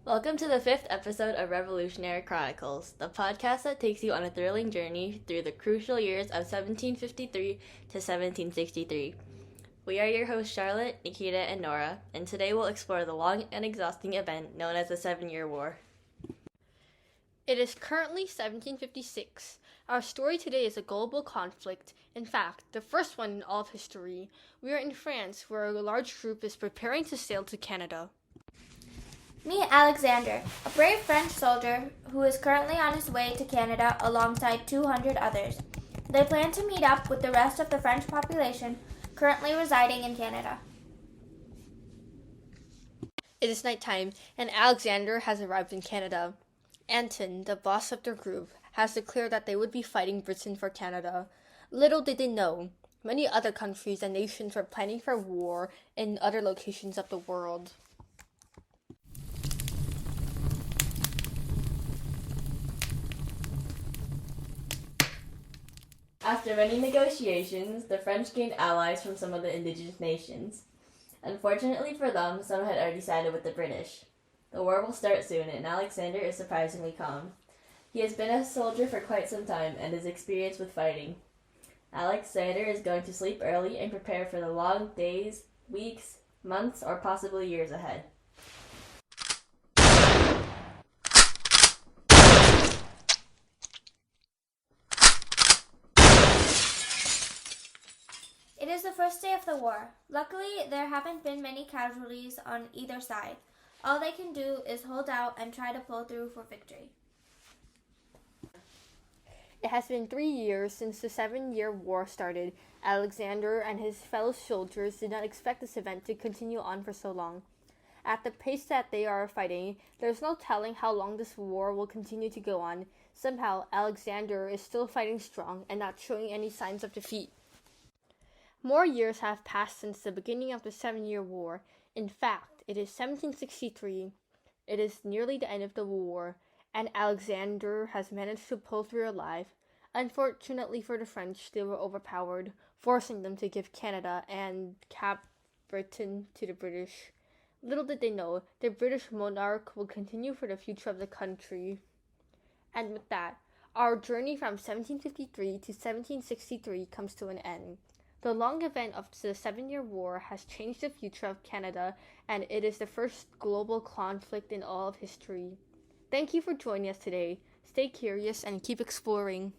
Welcome to the fifth episode of Revolutionary Chronicles, the podcast that takes you on a thrilling journey through the crucial years of 1753 to 1763. We are your hosts, Charlotte, Nikita, and Nora, and today we'll explore the long and exhausting event known as the 7-Year War. It is currently 1756. Our story today is a global conflict, in fact, the first one in all of history. We are in France, where a large group is preparing to sail to Canada. Meet Alexander, a brave French soldier who is currently on his way to Canada alongside 200 others. They plan to meet up with the rest of the French population currently residing in Canada. It is nighttime, and Alexander has arrived in Canada. Anton, the boss of their group, has declared that they would be fighting Britain for Canada. Little did they know, many other countries and nations were planning for war in other locations of the world. After many negotiations, the French gained allies from some of the indigenous nations. Unfortunately for them, some had already sided with the British. The war will start soon, and Alexander is surprisingly calm. He has been a soldier for quite some time and is experienced with fighting. Alexander is going to sleep early and prepare for the long days, weeks, months, or possibly years ahead. It is the first day of the war. Luckily, there haven't been many casualties on either side. All they can do is hold out and try to pull through for victory. It has been 3 years since the 7-Year War started. Alexander and his fellow soldiers did not expect this event to continue on for so long. At the pace that they are fighting, there's no telling how long this war will continue to go on. Somehow, Alexander is still fighting strong and not showing any signs of defeat. More years have passed since the beginning of the 7-Year War. In fact, it is 1763. It is nearly the end of the war, and Alexander has managed to pull through alive. Unfortunately for the French, they were overpowered, forcing them to give Canada and Cap Britain to the British. Little did they know, the British monarch will continue for the future of the country. And with that, our journey from 1753 to 1763 comes to an end. The long event of the 7-Year War has changed the future of Canada, and it is the first global conflict in all of history. Thank you for joining us today. Stay curious and keep exploring.